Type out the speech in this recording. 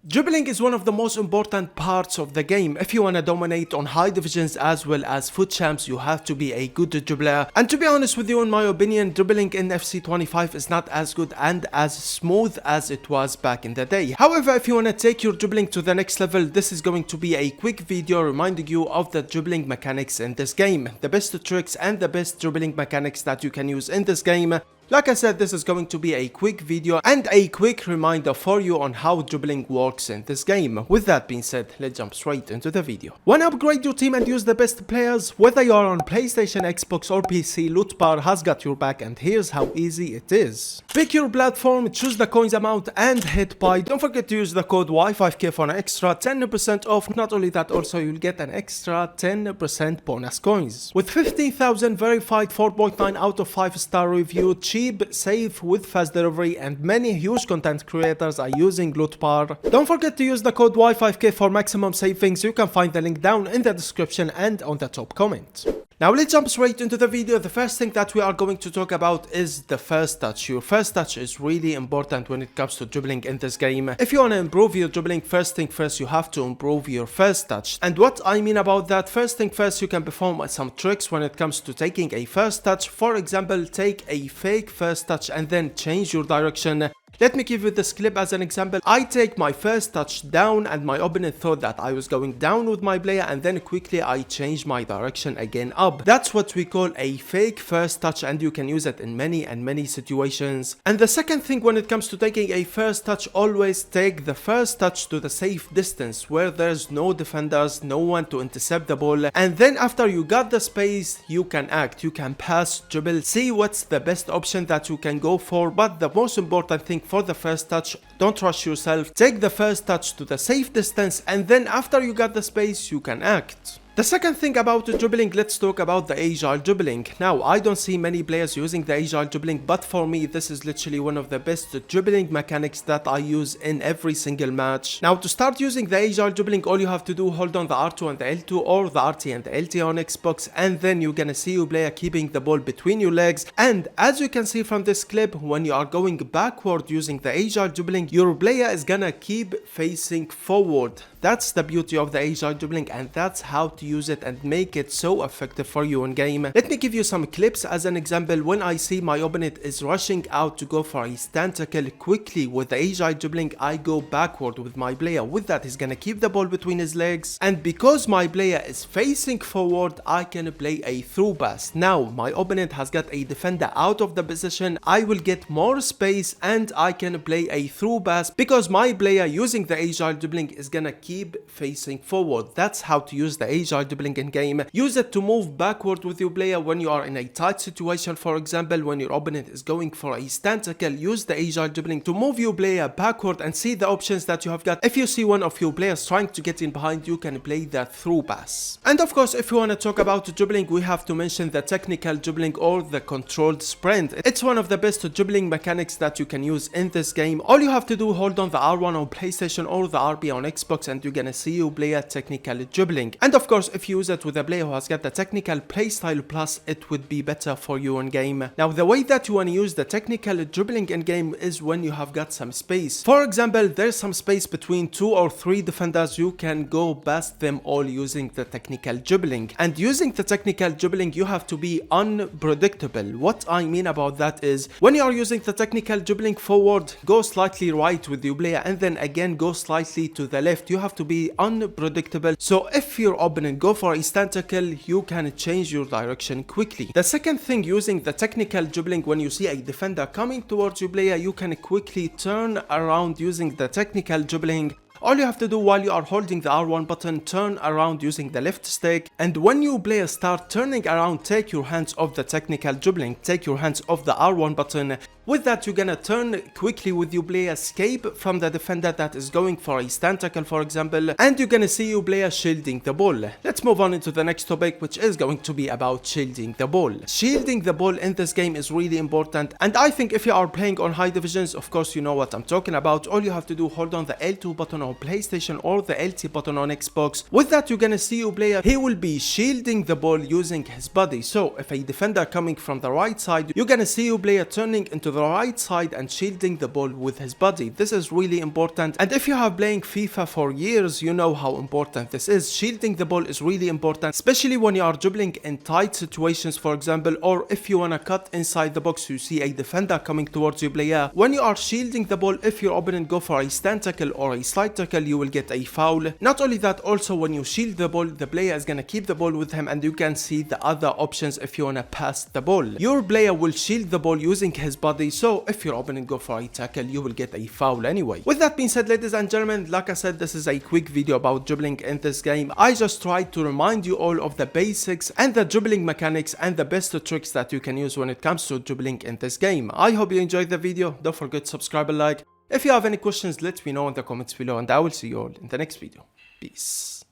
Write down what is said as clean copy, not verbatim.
Dribbling is one of the most important parts of the game. If you wanna dominate on high divisions as well as foot champs, you have to be a good dribbler. And to be honest with you, in my opinion, dribbling in FC 25 is not as good and as smooth as it was back in the day. However, if you wanna take your dribbling to the next level, this is going to be a quick video reminding you of the dribbling mechanics in this game, the best tricks and the best dribbling mechanics that you can use in this game. Like I said, this is going to be a quick video and a quick reminder for you on how dribbling works in this game. With that being said, let's jump straight into the video. Wanna upgrade your team and use the best players? Whether you are on PlayStation, Xbox or PC, Lootbar has got your back, and here's how easy it is. Pick your platform, choose the coins amount and hit buy. Don't forget to use the code Y5K for an extra 10% off. Not only that, also you'll get an extra 10% bonus coins. With 15,000 verified 4.9 out of 5 star review, cheap, safe with fast delivery, and many huge content creators are using Lootbar. Don't forget to use the code Y5K for maximum savings. You can find the link down in the description and on the top comment. Now let's jump straight into the video. The first thing that we are going to talk about is the first touch. Your first touch is really important when it comes to dribbling in this game. If you want to improve your dribbling, first thing first, you have to improve your first touch. And what I mean about that, first thing first, you can perform some tricks when it comes to taking a first touch. For example, take a fake first touch and then change your direction. Let me give you this clip as an example. I take my first touch down and my opponent thought that I was going down with my player, and then quickly I change my direction again up. That's what we call a fake first touch, and you can use it in many situations. And the second thing when it comes to taking a first touch, always take the first touch to the safe distance where there's no defenders, no one to intercept the ball. And then after you got the space, you can act, you can pass, dribble, see what's the best option that you can go for. But the most important thing for the first touch, don't rush yourself. Take the first touch to the safe distance, and then after you got the space, you can act. The second thing about dribbling, let's talk about the agile dribbling. Now, I don't see many players using the agile dribbling, but for me, this is literally one of the best dribbling mechanics that I use in every single match. Now, to start using the agile dribbling, all you have to do, hold on the R2 and the L2 or the RT and the LT on Xbox, and then you're gonna see your player keeping the ball between your legs. And as you can see from this clip, when you are going backward using the agile dribbling, your player is gonna keep facing forward. That's the beauty of the agile dribbling, and that's how to use it and make it so effective for you in game. Let me give you some clips as an example. When I see my opponent is rushing out to go for a stand tackle, quickly with the agile dribbling, I go backward with my player. With that, he's gonna keep the ball between his legs, and because my player is facing forward, I can play a through pass. Now my opponent has got a defender out of the position, I will get more space and I can play a through pass because my player using the agile dribbling is gonna keep facing forward. That's how to use the agile dribbling in game. Use it to move backward with your player when you are in a tight situation. For example, when your opponent is going for a stand tackle, use the agile dribbling to move your player backward and see the options that you have got. If you see one of your players trying to get in behind, you can play that through pass. And of course, if you want to talk about dribbling, we have to mention the technical dribbling or the controlled sprint. It's one of the best dribbling mechanics that you can use in this game. All you have to do, hold on the R1 on PlayStation or the RB on Xbox, and you're gonna see you play a technical dribbling. And of course, if you use it with a player who has got the technical playstyle plus, it would be better for you in game. Now, the way that you want to use the technical dribbling in game is when you have got some space. For example, there's some space between 2 or 3 defenders, you can go past them all using the technical dribbling. And using the technical dribbling, you have to be unpredictable. What I mean about that is, when you are using the technical dribbling forward, go slightly right with your player and then again go slightly to the left. You have to be unpredictable, so if your opponent go for a stand tackle, you can change your direction quickly. The second thing, using the technical dribbling, when you see a defender coming towards your player, you can quickly turn around using the technical dribbling. All you have to do while you are holding the R1 button, turn around using the left stick, and when your players start turning around, take your hands off the technical dribbling, take your hands off the R1 button. With that, you're gonna turn quickly with your player, escape from the defender that is going for a stand tackle, for example, and you're gonna see your player shielding the ball. Let's move on into the next topic, which is going to be about shielding the ball. Shielding the ball in this game is really important, and I think if you are playing on high divisions, of course you know what I'm talking about. All you have to do, hold on the L2 button on PlayStation or the LT button on Xbox. With that, you're gonna see your player, he will be shielding the ball using his body. So if a defender coming from the right side, you're gonna see your player turning into the right side and shielding the ball with his body. This is really important, and if you have playing FIFA for years, you know how important this is. Shielding the ball is really important, especially when you are dribbling in tight situations, for example, or if you wanna cut inside the box, you see a defender coming towards your player. When you are shielding the ball, if your opponent go for a stand tackle or a slide tackle, you will get a foul. Not only that, also when you shield the ball, the player is gonna keep the ball with him, and you can see the other options if you wanna pass the ball. Your player will shield the ball using his body, so if your opponent go for a tackle, you will get a foul anyway. With that being said, ladies and gentlemen, like I said, this is a quick video about dribbling in this game. I just tried to remind you all of the basics and the dribbling mechanics and the best tricks that you can use when it comes to dribbling in this game. I hope you enjoyed the video. Don't forget to subscribe and like. If you have any questions, let me know in the comments below, and I will see you all in the next video. Peace.